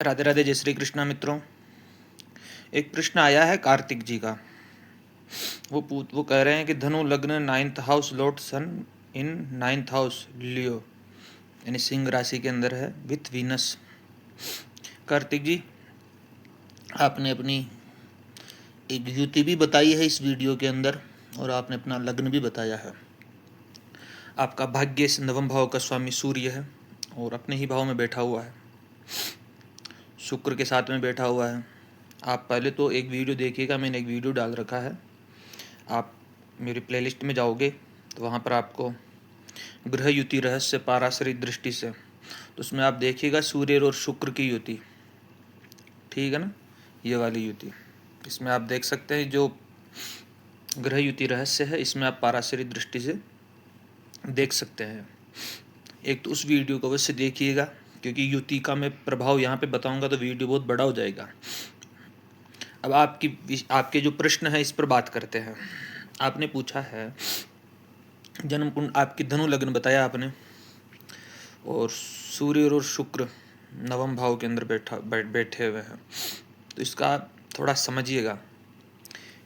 राधे राधे, जय श्री कृष्णा मित्रों। एक प्रश्न आया है कार्तिक जी का। वो कह रहे हैं कि धनु लग्न 9th हाउस लॉर्ड सन इन 9th हाउस लियो, यानी सिंह राशि के अंदर है विथ वीनस। कार्तिक जी, आपने अपनी एक युति भी बताई है इस वीडियो के अंदर और आपने अपना लग्न भी बताया है। आपका भाग्य नवम भाव का स्वामी सूर्य है और अपने ही भाव में बैठा हुआ है, शुक्र के साथ में बैठा हुआ है। आप पहले तो एक वीडियो देखिएगा, मैंने एक वीडियो डाल रखा है, आप मेरी प्लेलिस्ट में जाओगे तो वहाँ पर आपको ग्रह युति रहस्य पाराशरिक दृष्टि से, तो उसमें आप देखिएगा सूर्य और शुक्र की युति, ठीक है ना, ये वाली युति। इसमें आप देख सकते हैं जो ग्रह युति रहस्य है, इसमें आप पाराशरिक दृष्टि से देख सकते हैं। एक तो उस वीडियो को अवश्य देखिएगा, क्योंकि युति का मैं प्रभाव यहाँ पे बताऊँगा तो वीडियो बहुत बड़ा हो जाएगा। अब आपके जो प्रश्न है इस पर बात करते हैं। आपने पूछा है जन्म कुंड, आपकी धनु लग्न बताया आपने, और सूर्य और शुक्र नवम भाव के अंदर बैठे हुए हैं, तो इसका थोड़ा समझिएगा।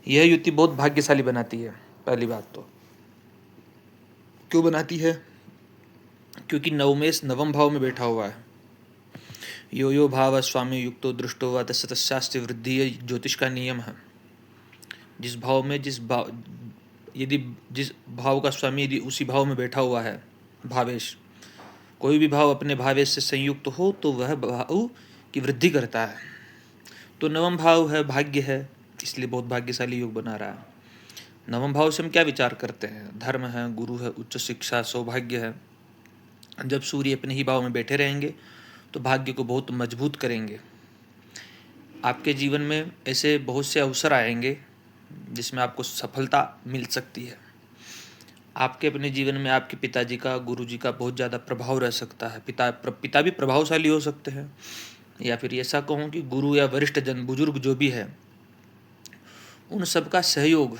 यह युति बहुत भाग्यशाली बनाती है। पहली बात तो क्यों बनाती है, क्योंकि नवमेश नवम भाव में बैठा हुआ है। यो यो भाव स्वामी युक्तो दृष्टो व तस्यास्ति वृद्धि, ये ज्योतिष का नियम है। जिस भाव में जिस भाव का स्वामी यदि उसी भाव में बैठा हुआ है, भावेश, कोई भी भाव अपने भावेश से संयुक्त हो तो वह भाव की वृद्धि करता है। तो नवम भाव है, भाग्य है, इसलिए बहुत भाग्यशाली योग बना रहा है। नवम भाव से हम क्या विचार करते हैं? धर्म है, गुरु है, उच्च शिक्षा, सौभाग्य है। जब सूर्य अपने ही भाव में बैठे रहेंगे तो भाग्य को बहुत मजबूत करेंगे। आपके जीवन में ऐसे बहुत से अवसर आएंगे जिसमें आपको सफलता मिल सकती है। आपके अपने जीवन में आपके पिताजी का, गुरुजी का बहुत ज़्यादा प्रभाव रह सकता है। पिता भी प्रभावशाली हो सकते हैं, या फिर ऐसा कहूँ कि गुरु या वरिष्ठ जन, बुजुर्ग जो भी है, उन सब का सहयोग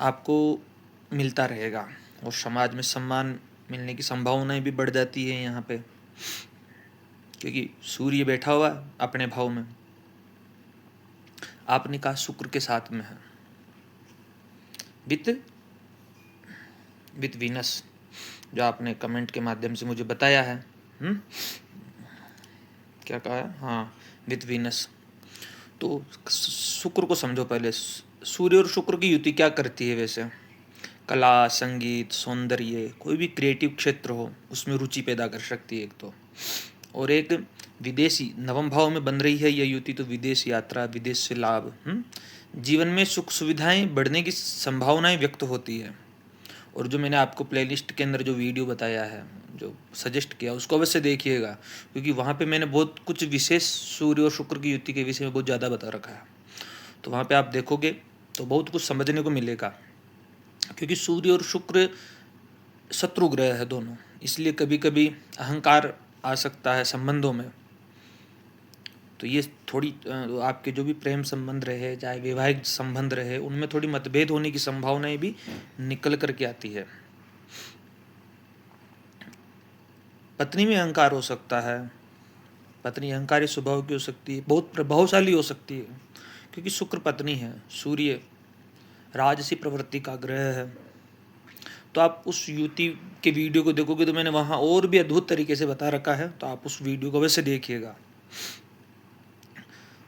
आपको मिलता रहेगा और समाज में सम्मान मिलने की संभावनाएं भी बढ़ जाती है यहाँ पे, क्योंकि सूर्य बैठा हुआ अपने भाव में। आपने कहा शुक्र के साथ में है विथ वीनस, जो आपने कमेंट के माध्यम से मुझे बताया है। क्या कहा है? हाँ, विथ वीनस। तो शुक्र को समझो पहले। सूर्य और शुक्र की युति क्या करती है वैसे? कला, संगीत, सौंदर्य, कोई भी क्रिएटिव क्षेत्र हो उसमें रुचि पैदा कर सकती है एक तो। और एक विदेशी नवम भाव में बन रही है यह युति, तो विदेश यात्रा, विदेश से लाभ, जीवन में सुख सुविधाएं बढ़ने की संभावनाएं व्यक्त होती है। और जो मैंने आपको प्लेलिस्ट के अंदर जो वीडियो बताया है, जो सजेस्ट किया, उसको अवश्य देखिएगा, क्योंकि वहाँ पे मैंने बहुत कुछ विशेष सूर्य और शुक्र की युति के विषय में बहुत ज़्यादा बता रखा है। तो वहाँ पे आप देखोगे तो बहुत कुछ समझने को मिलेगा, क्योंकि सूर्य और शुक्र शत्रु ग्रह है दोनों, इसलिए कभी कभी अहंकार आ सकता है संबंधों में। तो ये थोड़ी आपके जो भी प्रेम संबंध रहे, चाहे वैवाहिक संबंध रहे, उनमें थोड़ी मतभेद होने की संभावनाएं भी निकल करके आती है। पत्नी में अहंकार हो सकता है, पत्नी अहंकारी स्वभाव की हो सकती है, बहुत प्रभावशाली हो सकती है, क्योंकि शुक्र पत्नी है, सूर्य राजसी प्रवृत्ति का ग्रह है। तो आप उस युति के वीडियो को देखोगे तो मैंने वहाँ और भी अद्भुत तरीके से बता रखा है, तो आप उस वीडियो को वैसे देखिएगा।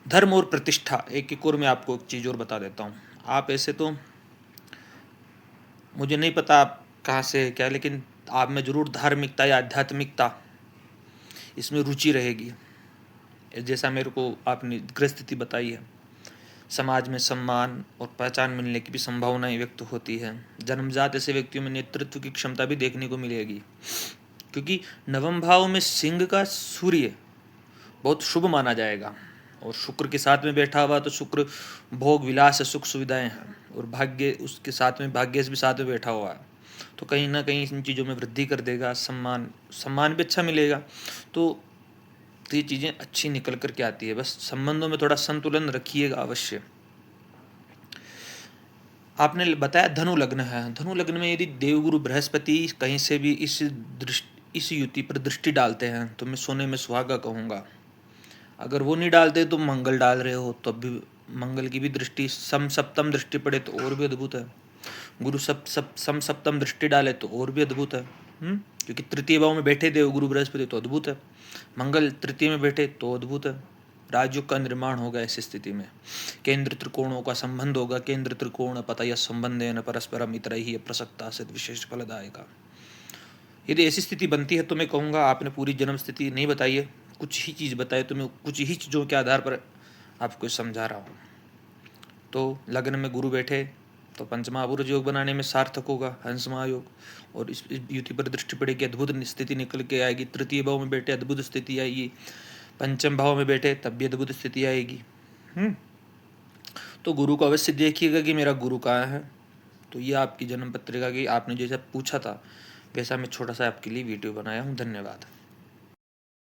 धर्म और प्रतिष्ठा, एक और मैं आपको एक चीज़ और बता देता हूँ। आप ऐसे तो मुझे नहीं पता आप कहाँ से क्या, लेकिन आप में ज़रूर धार्मिकता या आध्यात्मिकता इसमें रुचि रहेगी, जैसा मेरे को आपने ग्रह स्थिति बताई है। समाज में सम्मान और पहचान मिलने की भी संभावनाएं व्यक्त होती है। जन्मजात ऐसे व्यक्तियों में नेतृत्व की क्षमता भी देखने को मिलेगी, क्योंकि नवम भाव में सिंह का सूर्य बहुत शुभ माना जाएगा, और शुक्र के साथ में बैठा हुआ, तो शुक्र भोग विलास सुख सुविधाएं हैं, और भाग्य उसके साथ में, भाग्य भी साथ में बैठा हुआ है, तो कहीं ना कहीं इन चीज़ों में वृद्धि कर देगा। सम्मान भी अच्छा मिलेगा। तो ये चीज़ें अच्छी निकल कर के आती है। बस संबंधों में थोड़ा संतुलन रखिएगा अवश्य। आपने बताया धनु लग्न है। धनु लग्न में यदि देवगुरु बृहस्पति कहीं से भी इस युति पर दृष्टि डालते हैं तो मैं सोने में सुहागा कहूँगा। अगर वो नहीं डालते तो मंगल डाल रहे हो तो भी मंगल की भी दृष्टि सप्तम दृष्टि पड़े तो और भी अद्भुत है। गुरु सप्तम दृष्टि डाले तो और भी अद्भुत है। क्योंकि तृतीय भाव में बैठे थे गुरु बृहस्पति तो अद्भुत है। मंगल तृतीय में बैठे तो अद्भुत है। राजयोग का निर्माण होगा ऐसी स्थिति में। केंद्र त्रिकोणों का संबंध होगा। केंद्र त्रिकोण पतय संबंधेन परस्परम इतरैहि अप्रसक्ता से विशेष फलदायका। यदि ऐसी स्थिति बनती है तो मैं कहूँगा आपने पूरी जन्म स्थिति नहीं बताई है, कुछ ही चीज़ बताई, तो मैं कुछ ही चीज़ों के आधार पर आपको समझा रहा हूँ। तो लग्न में गुरु बैठे तो पंचमहापुरुष योग बनाने में सार्थक होगा हंस महायोग, और इस युति पर दृष्टि पड़ेगी, अद्भुत स्थिति निकल के आएगी। तृतीय भाव में बैठे अद्भुत स्थिति आएगी, पंचम भाव में बैठे तब भी अद्भुत स्थिति आएगी। तो गुरु को अवश्य देखिएगा कि मेरा गुरु कहाँ है। तो ये आपकी जन्म पत्रिका की आपने जैसा पूछा था वैसा मैं छोटा सा आपके लिए वीडियो बनाया हूँ। धन्यवाद।